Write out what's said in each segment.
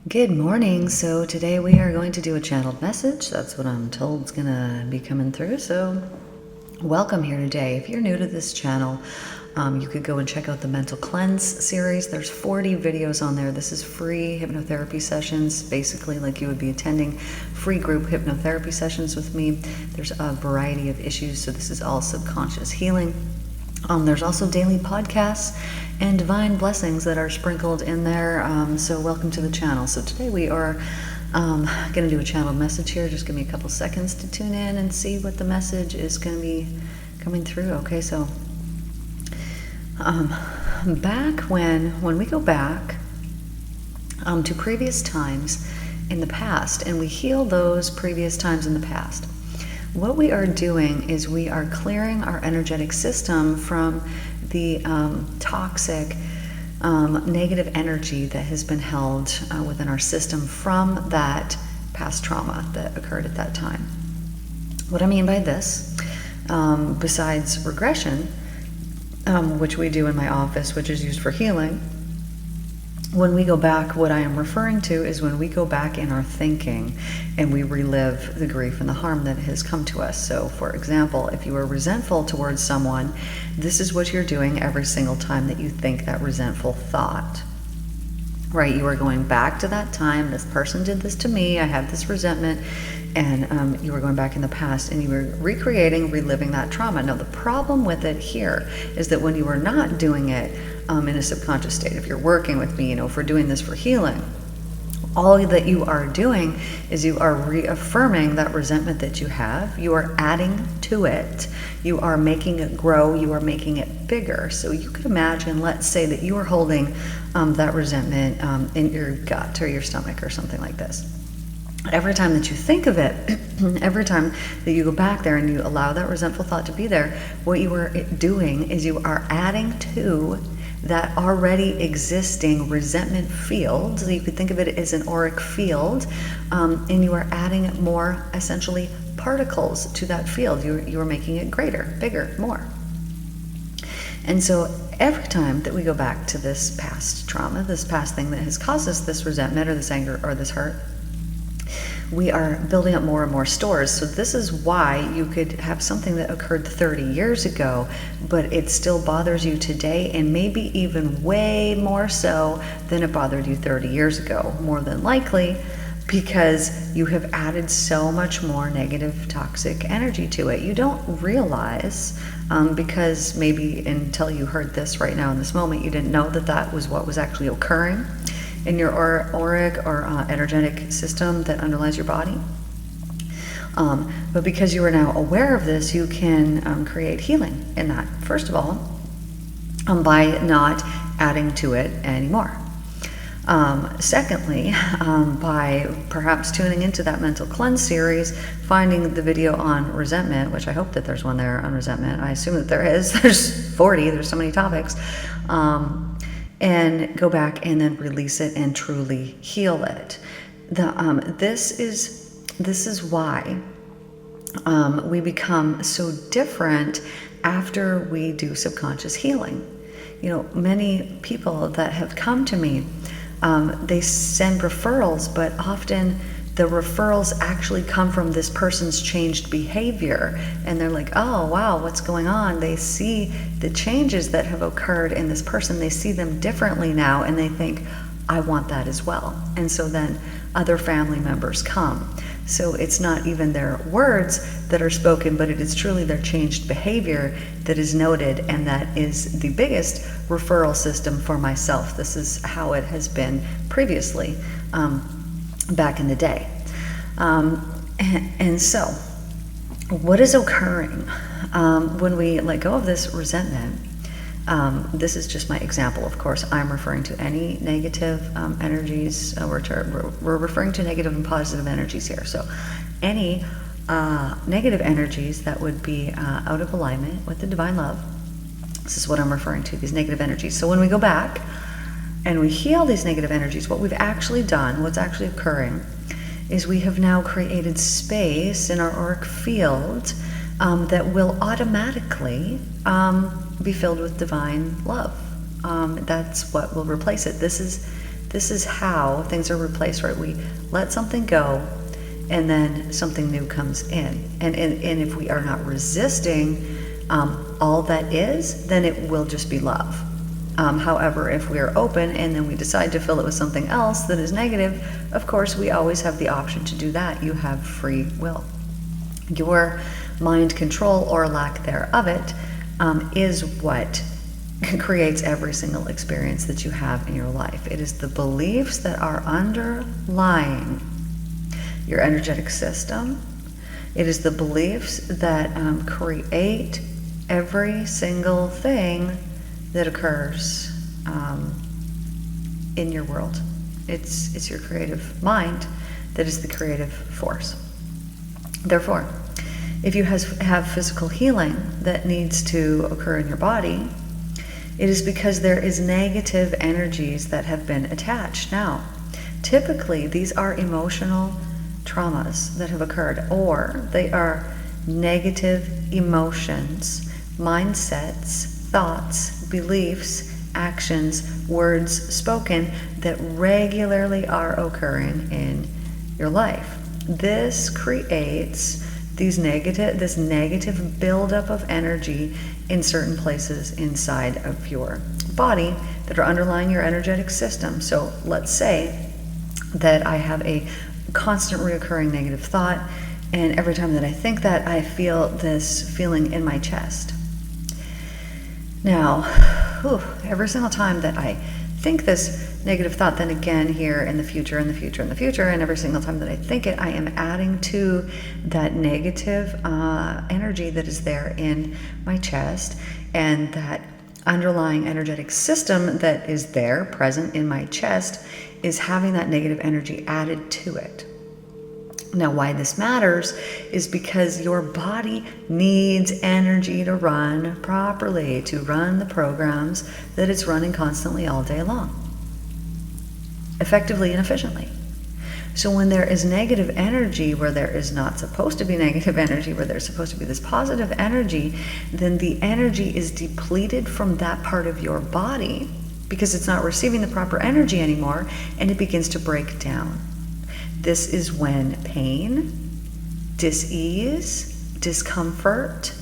Good morning. So today we are going to do a channeled message. That's what I'm told is going to be coming through. So welcome here today. If you're new to this channel, you could go and check out the Mental Cleanse series. There's 40 videos on there. This is free hypnotherapy sessions, basically like you would be attending free group hypnotherapy sessions with me. There's a variety of issues. So this is all subconscious healing. There's also daily podcasts and divine blessings that are sprinkled in there. So welcome to the channel. So today we are going to do a channeled message here. Just give me a couple seconds to tune in and see what the message is going to be coming through. Okay, so back when we go back to previous times in the past and we heal those previous times in the past, what we are doing is we are clearing our energetic system from the toxic, negative energy that has been held within our system from that past trauma that occurred at that time. What I mean by this, besides regression, which we do in my office, which is used for healing, when we go back, what I am referring to is when we go back in our thinking and we relive the grief and the harm that has come to us. So, for example, if you are resentful towards someone, this is what you're doing every single time that you think that resentful thought. Right? You are going back to that time. This person did this to me. I have this resentment. And you were going back in the past and you were recreating, reliving that trauma. Now, the problem with it here is that when you are not doing it in a subconscious state, if you're working with me, if we're doing this for healing, all that you are doing is you are reaffirming that resentment that you have. You are adding to it. You are making it grow. You are making it bigger. So you could imagine, let's say that you are holding that resentment in your gut or your stomach or something like this. Every time that you think of it, every time that you go back there and you allow that resentful thought to be there, what you are doing is you are adding to that already existing resentment field. So you could think of it as an auric field, and you are adding more, essentially, particles to that field. You are making it greater, bigger, more. And so every time that we go back to this past trauma, this past thing that has caused us this resentment or this anger or this hurt, we are building up more and more stores. So this is why you could have something that occurred 30 years ago, but it still bothers you today, and maybe even way more so than it bothered you 30 years ago, more than likely, because you have added so much more negative, toxic energy to it. You don't realize, because maybe until you heard this right now in this moment, you didn't know that that was what was actually occurring in your auric or energetic system that underlies your body. But because you are now aware of this, you can create healing in that. First of all, by not adding to it anymore. Secondly, by perhaps tuning into that Mental Cleanse series, finding the video on resentment, which I hope that there's one there on resentment. I assume that there is. There's 40. There's so many topics. And go back and then release it and truly heal it. This is why we become so different after we do subconscious healing. Many people that have come to me, they send referrals, but often the referrals actually come from this person's changed behavior, and they're like, oh wow, what's going on? They see the changes that have occurred in this person. They see them differently now, and they think, I want that as well. And so then other family members come. So it's not even their words that are spoken, but it is truly their changed behavior that is noted, and that is the biggest referral system for myself. This is how it has been previously, back in the day. And so what is occurring when we let go of this resentment? This is just my example. Of course, I'm referring to any negative energies. We're referring to negative and positive energies here. So any negative energies that would be out of alignment with the divine love, this is what I'm referring to, these negative energies. So when we go back and we heal these negative energies, what we've actually done, what's actually occurring, is we have now created space in our auric field that will automatically be filled with divine love. That's what will replace it. This is This is how things are replaced, right? We let something go, and then something new comes in. And if we are not resisting all that is, then it will just be love. However, if we are open and then we decide to fill it with something else that is negative, of course, we always have the option to do that. You have free will. Your mind control, or lack thereof it, is what creates every single experience that you have in your life. It is the beliefs that are underlying your energetic system. It is the beliefs that create every single thing that occurs in your world. It's your creative mind that is the creative force. Therefore, if you have physical healing that needs to occur in your body, it is because there is negative energies that have been attached. Now, typically these are emotional traumas that have occurred, or they are negative emotions, mindsets, thoughts, beliefs, actions, words spoken that regularly are occurring in your life. This creates this negative buildup of energy in certain places inside of your body that are underlying your energetic system. So let's say that I have a constant reoccurring negative thought, and every time that I think that, I feel this feeling in my chest. Now, every single time that I think this negative thought, then again here in the future, and every single time that I think it, I am adding to that negative energy that is there in my chest, and that underlying energetic system that is there present in my chest is having that negative energy added to it. Now, why this matters is because your body needs energy to run properly, to run the programs that it's running constantly all day long, effectively and efficiently. So when there is negative energy where there is not supposed to be negative energy, where there's supposed to be this positive energy, then the energy is depleted from that part of your body because it's not receiving the proper energy anymore, and it begins to break down. This is when pain, dis-ease, discomfort,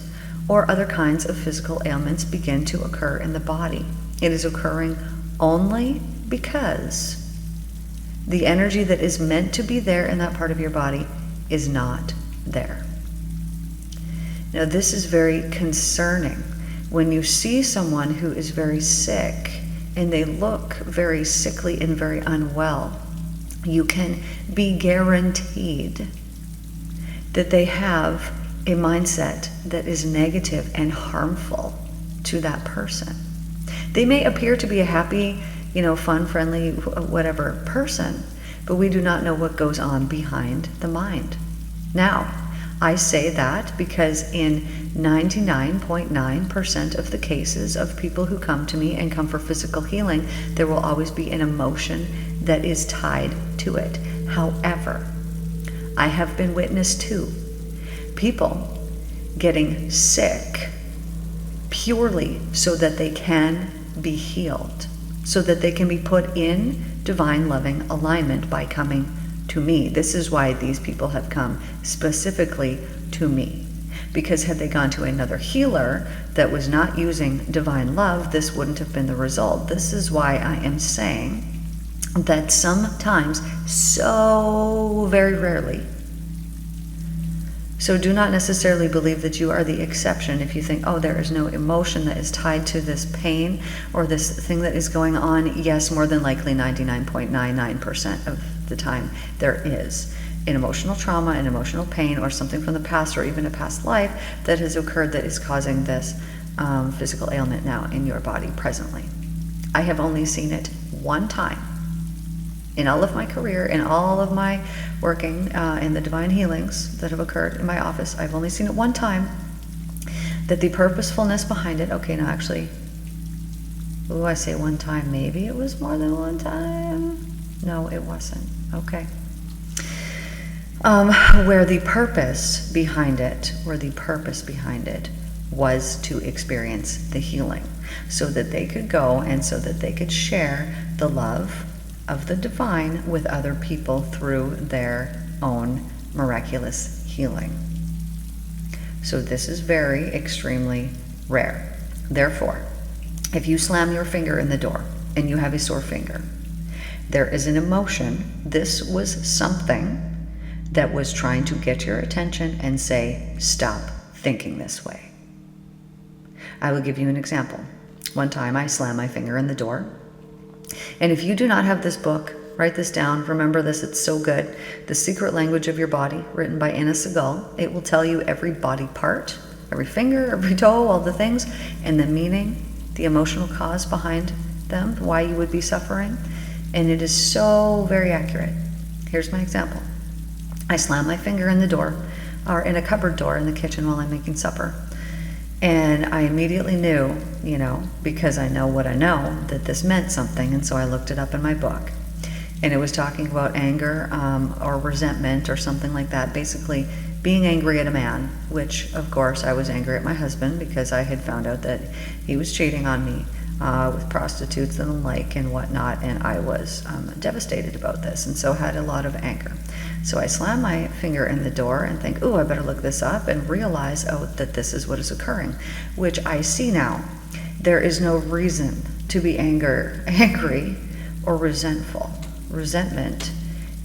or other kinds of physical ailments begin to occur in the body. It is occurring only because the energy that is meant to be there in that part of your body is not there. Now, this is very concerning. When you see someone who is very sick and they look very sickly and very unwell, you can be guaranteed that they have a mindset that is negative and harmful to that person. They may appear to be a happy, fun, friendly, whatever person, but we do not know what goes on behind the mind. Now, I say that because in 99.9% of the cases of people who come to me and come for physical healing, there will always be an emotion that is tied to it. However, I have been witness to people getting sick purely so that they can be healed, so that they can be put in divine loving alignment by coming to me. This is why these people have come specifically to me. Because had they gone to another healer that was not using divine love, this wouldn't have been the result. This is why I am saying that sometimes, so very rarely, so do not necessarily believe that you are the exception if you think, oh, there is no emotion that is tied to this pain or this thing that is going on. Yes, more than likely 99.99% of the time there is an emotional trauma, an emotional pain, or something from the past, or even a past life that has occurred that is causing this physical ailment now in your body presently. I have only seen it one time in all of my career, in all of my working in the divine healings that have occurred in my office. I've only seen it one time, that the purposefulness behind it, okay, now actually, I say one time, maybe it was more than one time. No, it wasn't. Okay. Where the purpose behind it was to experience the healing, so that they could go and so that they could share the love of the divine with other people through their own miraculous healing. So this is very extremely rare. Therefore, if you slam your finger in the door and you have a sore finger, there is an emotion. This was something that was trying to get your attention and say, stop thinking this way. I will give you an example. One time I slammed my finger in the door. And if you do not have this book, write this down. Remember this, it's so good. The Secret Language of Your Body, written by Anna Segal. It will tell you every body part, every finger, every toe, all the things, and the meaning, the emotional cause behind them, why you would be suffering. And it is so very accurate. Here's my example. I slammed my finger in the door, or in a cupboard door in the kitchen while I'm making supper. And I immediately knew, because I know what I know, that this meant something. And so I looked it up in my book. And it was talking about anger or resentment or something like that. Basically, being angry at a man, which, of course, I was angry at my husband because I had found out that he was cheating on me with prostitutes and the like and whatnot. And I was devastated about this, and so had a lot of anger. So I slam my finger in the door and think, I better look this up, and realize, that this is what is occurring, which I see now. There is no reason to be angry or resentful. Resentment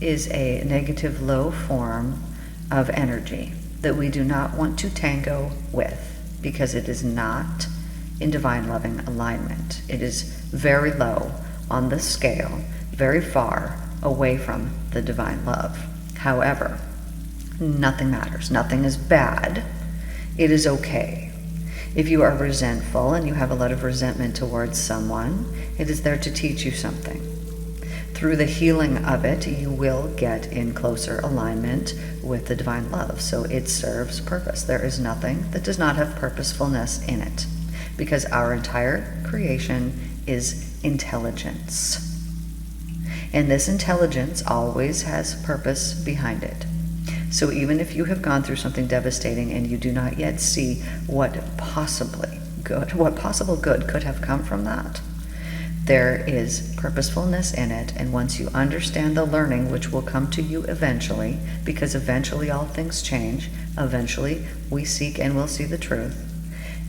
is a negative, low form of energy that we do not want to tango with, because it is not in divine loving alignment. It is very low on the scale, very far away from the divine love. However, nothing matters. Nothing is bad. It is okay. If you are resentful and you have a lot of resentment towards someone, it is there to teach you something. Through the healing of it, you will get in closer alignment with the divine love. So it serves purpose. There is nothing that does not have purposefulness in it, because our entire creation is intelligence. And this intelligence always has purpose behind it. So even if you have gone through something devastating and you do not yet see what possible good could have come from that, there is purposefulness in it. And once you understand the learning, which will come to you eventually, because eventually all things change, eventually we seek and will see the truth.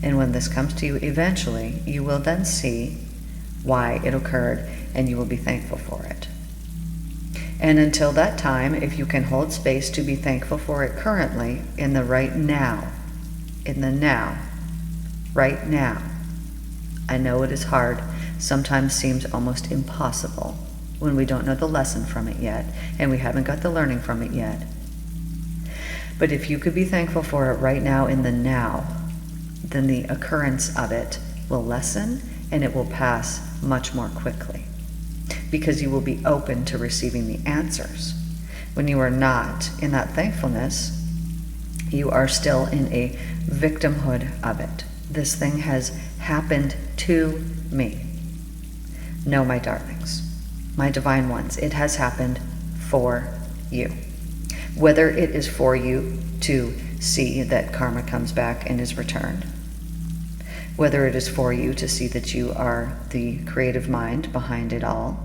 And when this comes to you eventually, you will then see why it occurred, and you will be thankful for it. And until that time, if you can hold space to be thankful for it currently, in the right now, right now. I know it is hard, sometimes seems almost impossible when we don't know the lesson from it yet, and we haven't got the learning from it yet. But if you could be thankful for it right now in the now, then the occurrence of it will lessen, and it will pass much more quickly, because you will be open to receiving the answers. When you are not in that thankfulness, you are still in a victimhood of it. This thing has happened to me. No, my darlings, my divine ones, it has happened for you. Whether it is for you to see that karma comes back and is returned, whether it is for you to see that you are the creative mind behind it all,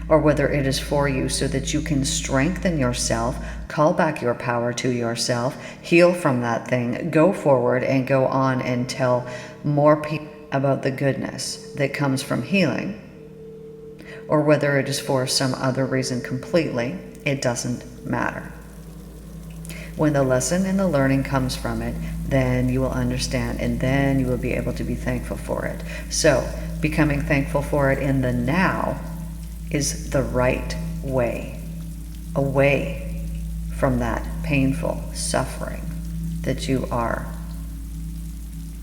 or whether it is for you so that you can strengthen yourself, call back your power to yourself, heal from that thing, go forward and go on and tell more people about the goodness that comes from healing, or whether it is for some other reason completely, it doesn't matter. When the lesson and the learning comes from it, then you will understand, and then you will be able to be thankful for it. So, becoming thankful for it in the now is the right way, away from that painful suffering that you are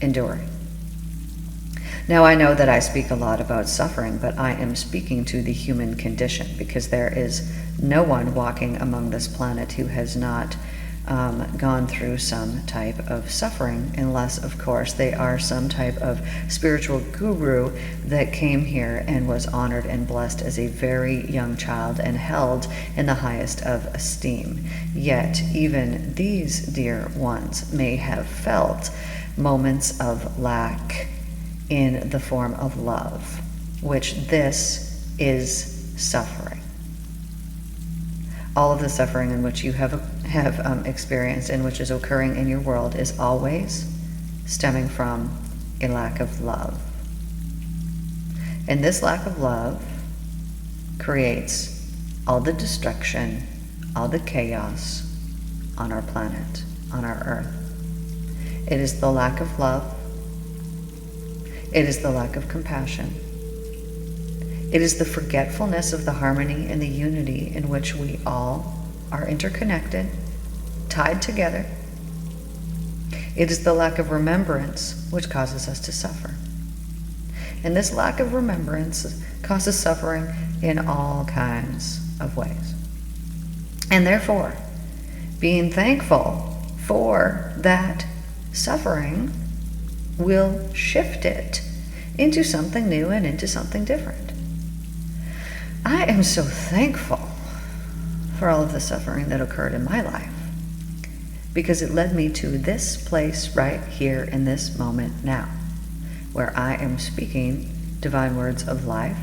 enduring. Now, I know that I speak a lot about suffering, but I am speaking to the human condition, because there is no one walking among this planet who has not gone through some type of suffering, unless, of course, they are some type of spiritual guru that came here and was honored and blessed as a very young child and held in the highest of esteem. Yet, even these dear ones may have felt moments of lack in the form of love, which this is suffering. All of the suffering in which you have experienced and which is occurring in your world is always stemming from a lack of love. And this lack of love creates all the destruction, all the chaos on our planet, on our earth. It is the lack of love. It is the lack of compassion. It is the forgetfulness of the harmony and the unity in which we all are interconnected, tied together. It is the lack of remembrance which causes us to suffer. And this lack of remembrance causes suffering in all kinds of ways. And therefore, being thankful for that suffering will shift it into something new and into something different. I am so thankful for all of the suffering that occurred in my life, because it led me to this place right here in this moment now, where I am speaking divine words of life.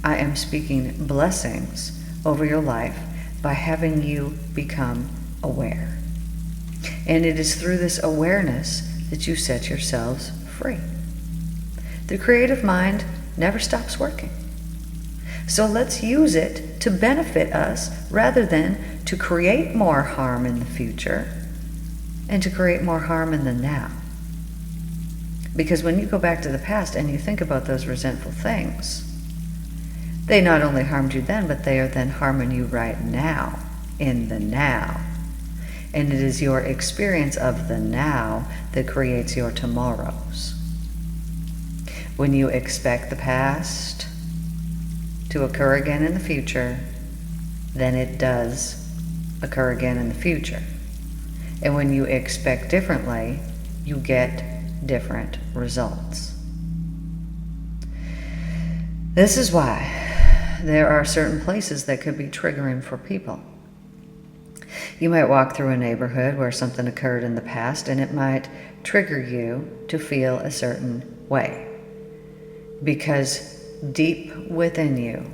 I am speaking blessings over your life by having you become aware. And it is through this awareness that you set yourselves free. The creative mind never stops working. So let's use it to benefit us rather than to create more harm in the future and to create more harm in the now. Because when you go back to the past and you think about those resentful things, they not only harmed you then, but they are then harming you right now, in the now. And it is your experience of the now that creates your tomorrows. When you expect the past to occur again in the future, then it does occur again in the future. And when you expect differently, you get different results. This is why there are certain places that could be triggering for people. You might walk through a neighborhood where something occurred in the past and it might trigger you to feel a certain way. Because deep within you,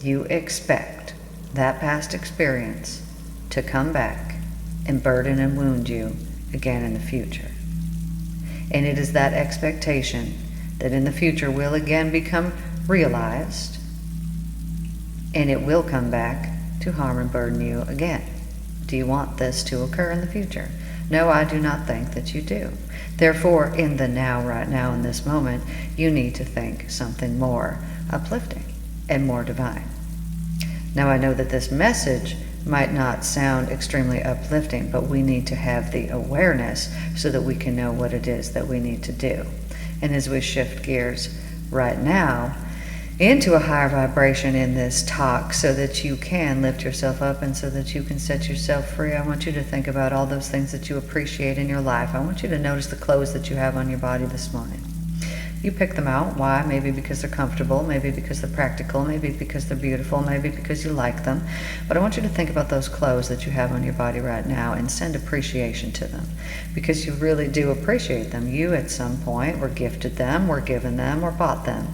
you expect that past experience to come back and burden and wound you again in the future. And it is that expectation that in the future will again become realized, and it will come back to harm and burden you again. Do you want this to occur in the future? No, I do not think that you do. Therefore, in the now, right now, in this moment, you need to think something more uplifting and more divine. Now, I know that this message might not sound extremely uplifting, but we need to have the awareness so that we can know what it is that we need to do. And as we shift gears right now into a higher vibration in this talk so that you can lift yourself up and so that you can set yourself free, I want you to think about all those things that you appreciate in your life. I want you to notice the clothes that you have on your body this morning. You pick them out. Why? Maybe because they're comfortable, maybe because they're practical, maybe because they're beautiful, maybe because you like them. But I want you to think about those clothes that you have on your body right now and send appreciation to them, because you really do appreciate them. You at some point were gifted them, were given them, or bought them.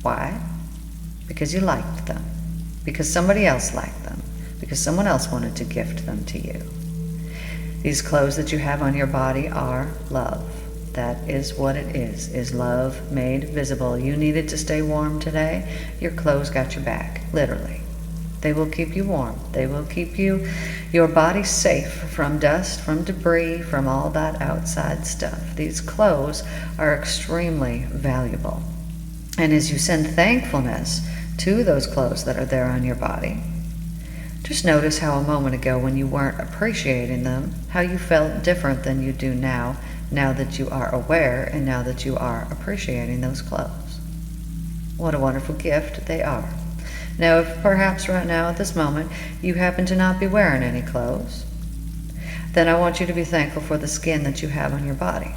Why? Because you liked them, because somebody else liked them, because someone else wanted to gift them to you. These clothes that you have on your body are love. That is what it is love made visible. You needed to stay warm today. Your clothes got your back, literally. They will keep you warm. They will keep your body safe from dust, from debris, from all that outside stuff. These clothes are extremely valuable. And as you send thankfulness to those clothes that are there on your body, just notice how a moment ago when you weren't appreciating them, how you felt different than you do now that you are aware and now that you are appreciating those clothes. What a wonderful gift they are. Now, if perhaps right now at this moment you happen to not be wearing any clothes, then I want you to be thankful for the skin that you have on your body.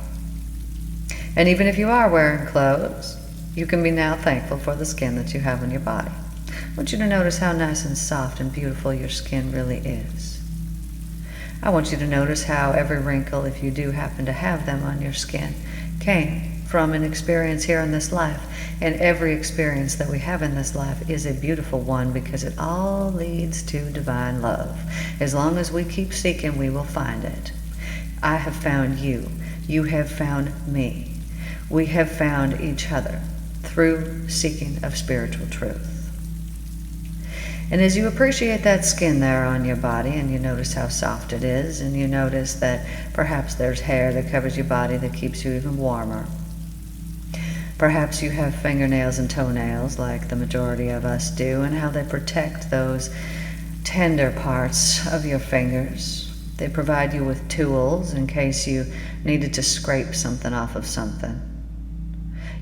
And even if you are wearing clothes, you can be now thankful for the skin that you have on your body. I want you to notice how nice and soft and beautiful your skin really is. I want you to notice how every wrinkle, if you do happen to have them on your skin, came from an experience here in this life. And every experience that we have in this life is a beautiful one because it all leads to divine love. As long as we keep seeking, we will find it. I have found you. You have found me. We have found each other through seeking of spiritual truth. And as you appreciate that skin there on your body, and you notice how soft it is, and you notice that perhaps there's hair that covers your body that keeps you even warmer. Perhaps you have fingernails and toenails like the majority of us do, and how they protect those tender parts of your fingers. They provide you with tools in case you needed to scrape something off of something.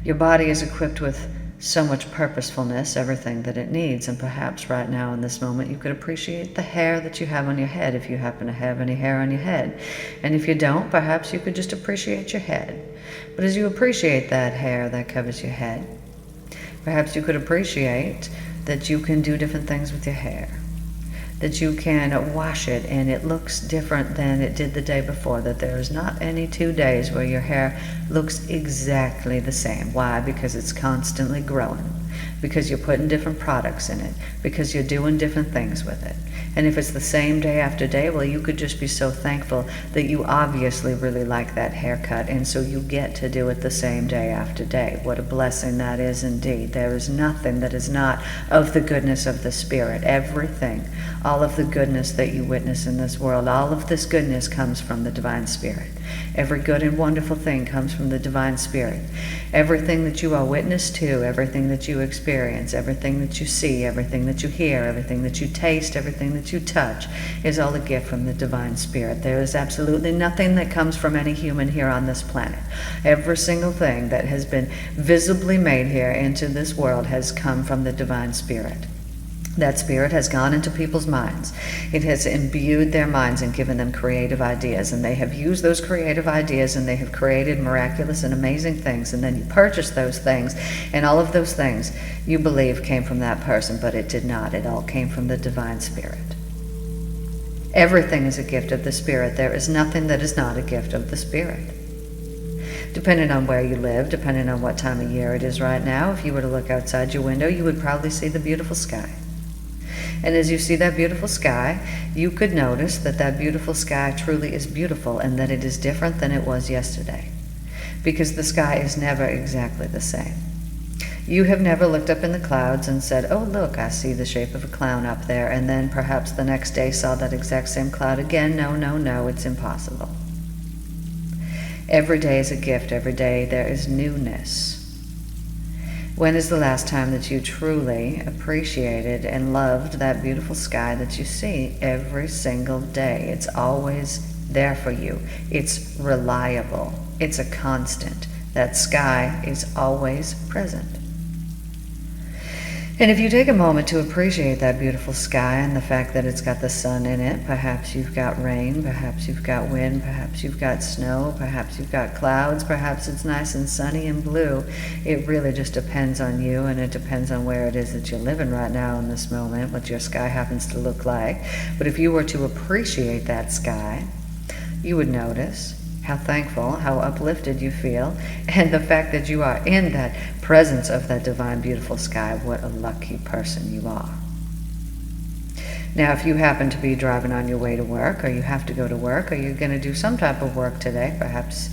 Your body is equipped with so much purposefulness, everything that it needs, and perhaps right now in this moment you could appreciate the hair that you have on your head if you happen to have any hair on your head. And if you don't, perhaps you could just appreciate your head. But as you appreciate that hair that covers your head, perhaps you could appreciate that you can do different things with your hair, that you can wash it and it looks different than it did the day before, that there is not any 2 days where your hair looks exactly the same. Why? Because it's constantly growing, because you're putting different products in it, because you're doing different things with it. And if it's the same day after day, well, you could just be so thankful that you obviously really like that haircut, and so you get to do it the same day after day. What a blessing that is indeed. There is nothing that is not of the goodness of the Spirit. Everything, all of the goodness that you witness in this world, all of this goodness comes from the Divine Spirit. Every good and wonderful thing comes from the Divine Spirit. Everything that you are witness to, everything that you experience, everything that you see, everything that you hear, everything that you taste, everything that you touch is all a gift from the Divine Spirit. There is absolutely nothing that comes from any human here on this planet. Every single thing that has been visibly made here into this world has come from the Divine Spirit. That Spirit has gone into people's minds. It has imbued their minds and given them creative ideas, and they have used those creative ideas and they have created miraculous and amazing things, and then you purchase those things, and all of those things you believe came from that person, but it did not. It all came from the Divine Spirit. Everything is a gift of the Spirit. There is nothing that is not a gift of the Spirit. Depending on where you live, depending on what time of year it is right now, if you were to look outside your window, you would probably see the beautiful sky. And as you see that beautiful sky, you could notice that that beautiful sky truly is beautiful and that it is different than it was yesterday. Because the sky is never exactly the same. You have never looked up in the clouds and said, oh, look, I see the shape of a cloud up there, and then perhaps the next day saw that exact same cloud again. No, no, no, it's impossible. Every day is a gift. Every day there is newness. When is the last time that you truly appreciated and loved that beautiful sky that you see every single day? It's always there for you. It's reliable. It's a constant. That sky is always present. And if you take a moment to appreciate that beautiful sky and the fact that it's got the sun in it, perhaps you've got rain, perhaps you've got wind, perhaps you've got snow, perhaps you've got clouds, perhaps it's nice and sunny and blue. It really just depends on you, and it depends on where it is that you're living right now in this moment, what your sky happens to look like. But if you were to appreciate that sky, you would notice how thankful, how uplifted you feel, and the fact that you are in that presence of that divine, beautiful sky. What a lucky person you are. Now, if you happen to be driving on your way to work, or you have to go to work, or you're going to do some type of work today, perhaps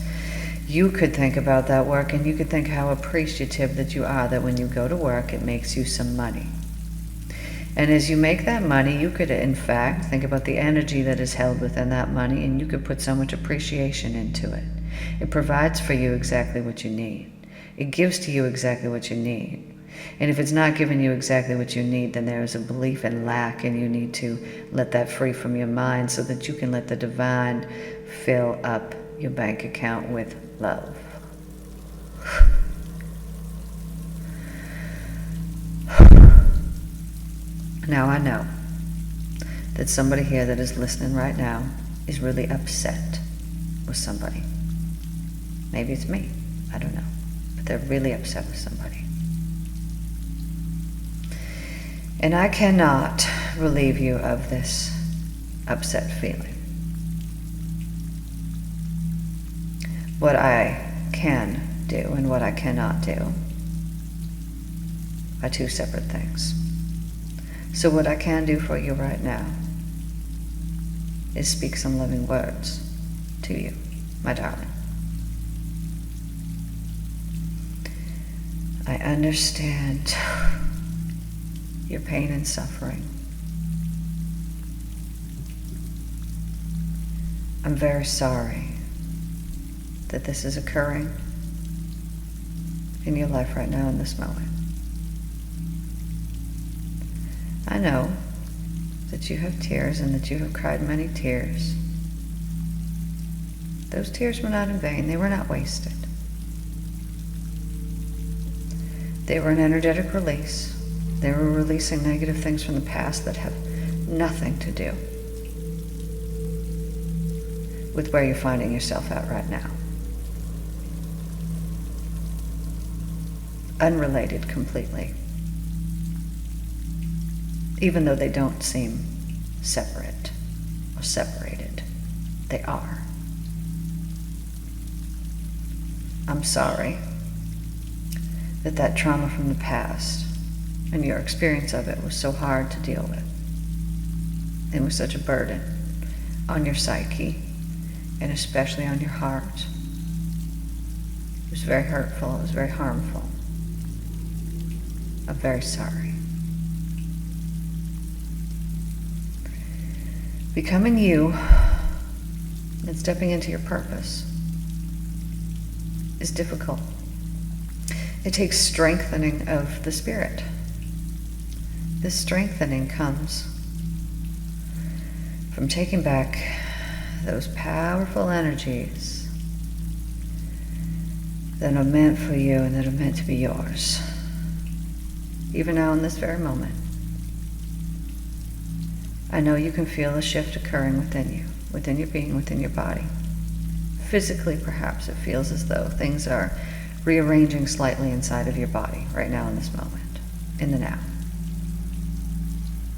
you could think about that work, and you could think how appreciative that you are that when you go to work, it makes you some money. And as you make that money, you could, in fact, think about the energy that is held within that money, and you could put so much appreciation into it. It provides for you exactly what you need. It gives to you exactly what you need. And if it's not giving you exactly what you need, then there is a belief in lack, and you need to let that free from your mind so that you can let the divine fill up your bank account with love. Now I know that somebody here that is listening right now is really upset with somebody. Maybe it's me, I don't know. But they're really upset with somebody. And I cannot relieve you of this upset feeling. What I can do and what I cannot do are two separate things. So what I can do for you right now is speak some loving words to you, my darling. I understand your pain and suffering. I'm very sorry that this is occurring in your life right now in this moment. I know that you have tears and that you have cried many tears. Those tears were not in vain. They were not wasted. They were an energetic release. They were releasing negative things from the past that have nothing to do with where you're finding yourself at right now. Unrelated completely. Even though they don't seem separate or separated, they are. I'm sorry that trauma from the past and your experience of it was so hard to deal with. It was such a burden on your psyche and especially on your heart. It was very hurtful, it was very harmful. I'm very sorry. Becoming you and stepping into your purpose is difficult. It takes strengthening of the spirit. This strengthening comes from taking back those powerful energies that are meant for you and that are meant to be yours. Even now in this very moment, I know you can feel a shift occurring within you, within your being, within your body. Physically, perhaps, it feels as though things are rearranging slightly inside of your body right now in this moment, in the now,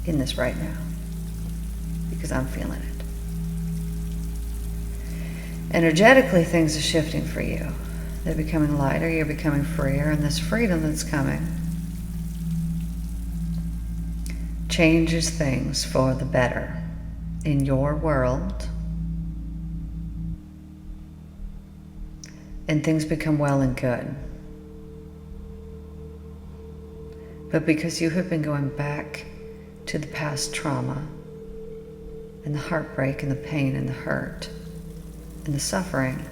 in this right now, because I'm feeling it. Energetically, things are shifting for you. They're becoming lighter, you're becoming freer, and this freedom that's coming changes things for the better in your world, and things become well and good. But because you have been going back to the past trauma and the heartbreak and the pain and the hurt and the suffering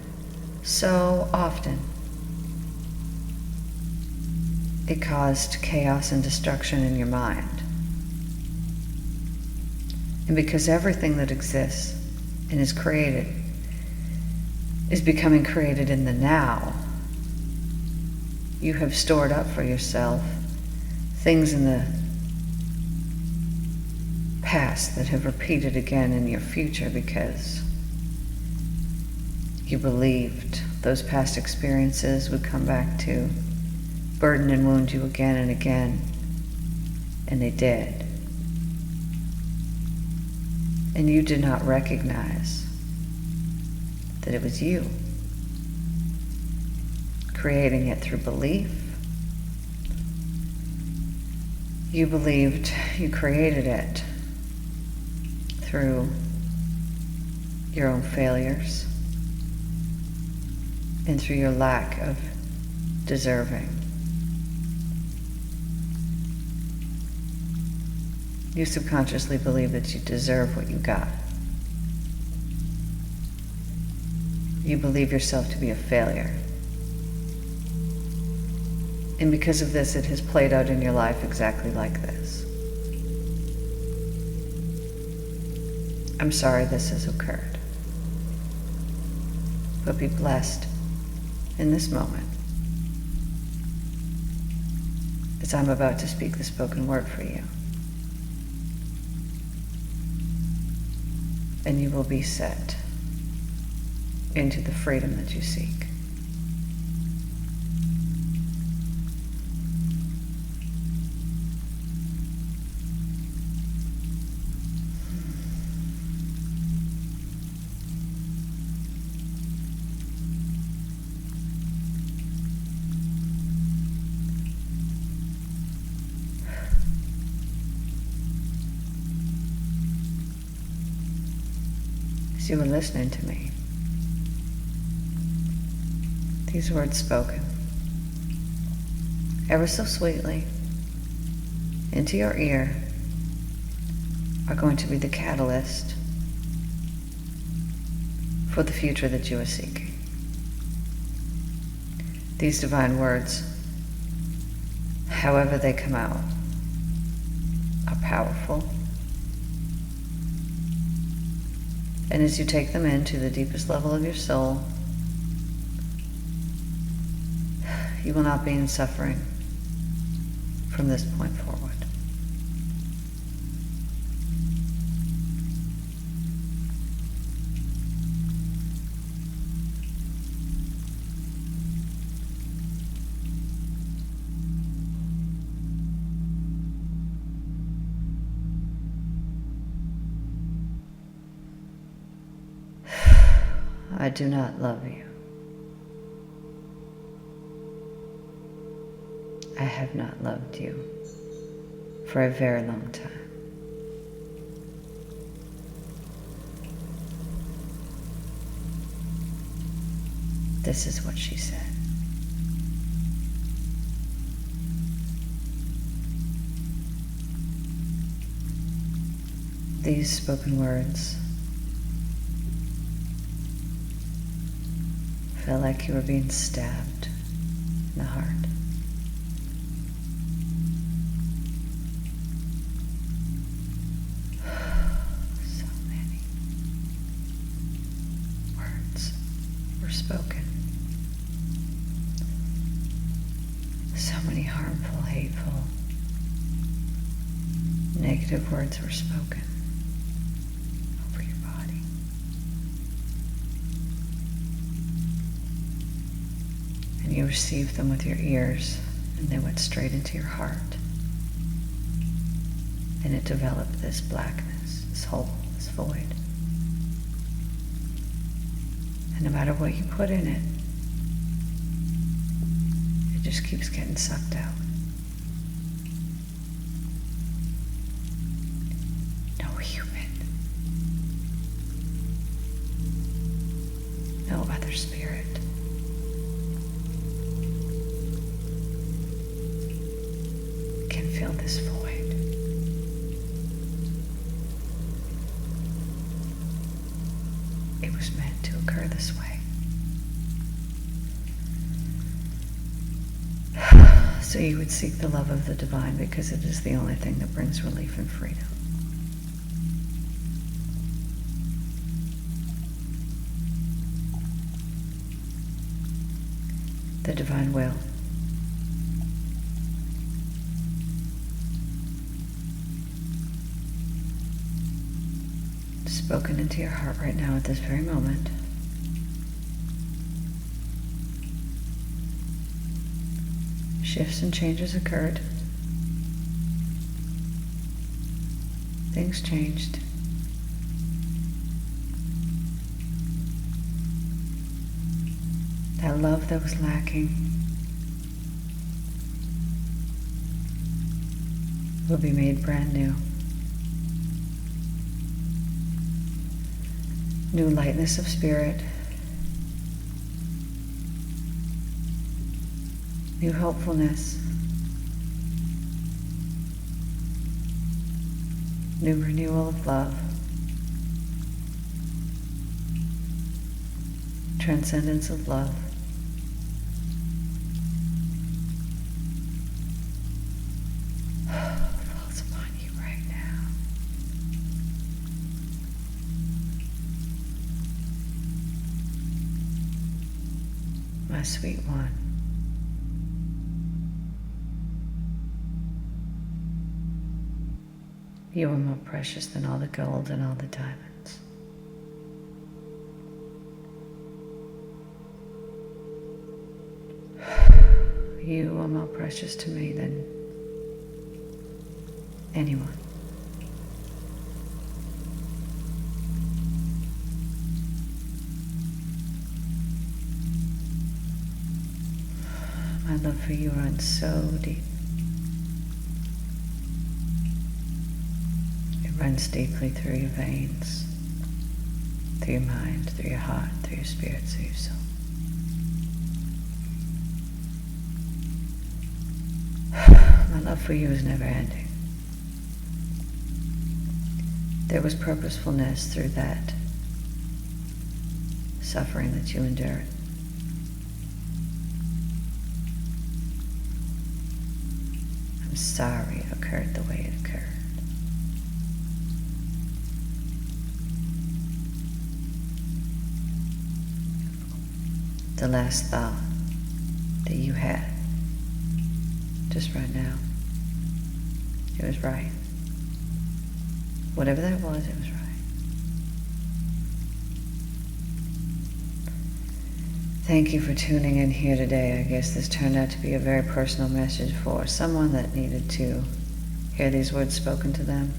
so often, it caused chaos and destruction in your mind. And because everything that exists and is created is becoming created in the now, you have stored up for yourself things in the past that have repeated again in your future because you believed those past experiences would come back to burden and wound you again and again, and they did. And you did not recognize that it was you creating it through belief. You believed you created it through your own failures and through your lack of deserving. You subconsciously believe that you deserve what you got. You believe yourself to be a failure. And because of this, it has played out in your life exactly like this. I'm sorry this has occurred. But be blessed in this moment as I'm about to speak the spoken word for you. And you will be set into the freedom that you seek. as you were listening to me, these words spoken ever so sweetly into your ear are going to be the catalyst for the future that you are seeking. These divine words, however they come out, are powerful. And as you take them into the deepest level of your soul, you will not be in suffering from this point forward. I do not love you. I have not loved you for a very long time. This is what she said. These spoken words felt like you were being stabbed in the heart. So many words were spoken. So many harmful, hateful, negative words were spoken over your body. And you received them with your ears, and they went straight into your heart. And it developed this blackness, this hole, this void. And no matter what you put in it, it just keeps getting sucked out. No human, no other spirit can fill this void. It was meant to occur this way. So you would seek the love of the divine because it is the only thing that brings relief and freedom. The divine will. Spoken into your heart right now at this very moment. Shifts and changes occurred. Things changed. That love that was lacking will be made brand new. New lightness of spirit, new hopefulness, new renewal of love, transcendence of love. Falls upon you right now. My sweet one. You are more precious than all the gold and all the diamonds. You are more precious to me than anyone. My love for you runs so deep. It runs deeply through your veins, through your mind, through your heart, through your spirit, through your soul. My love for you is never ending. There was purposefulness through that suffering that you endured. I'm sorry it occurred the way it occurred. The last thought that you had just right now, it was right. Whatever that was, it was right. Thank you for tuning in here today. I guess this turned out to be a very personal message for someone that needed to hear these words spoken to them.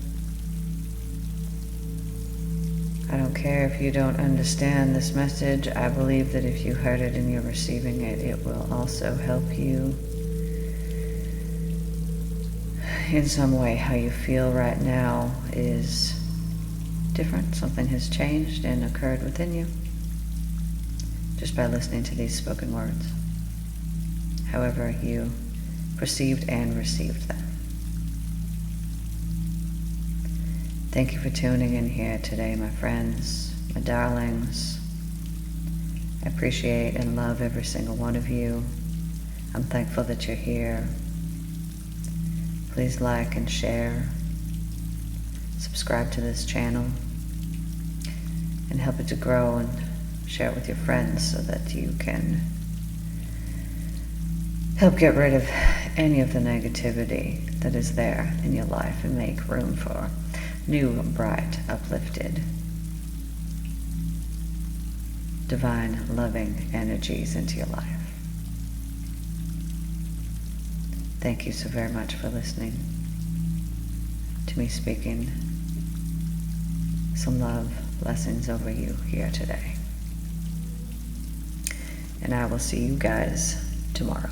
I don't care if you don't understand this message. I believe that if you heard it and you're receiving it, it will also help you in some way. How you feel right now is different. Something has changed and occurred within you just by listening to these spoken words, however you perceived and received them. Thank you for tuning in here today, my friends, my darlings. I appreciate and love every single one of you. I'm thankful that you're here. Please like and share. Subscribe to this channel and help it to grow, and share it with your friends so that you can help get rid of any of the negativity that is there in your life and make room for new, bright, uplifted, divine, loving energies into your life. Thank you so very much for listening to me speaking some love, blessings over you here today. And I will see you guys tomorrow.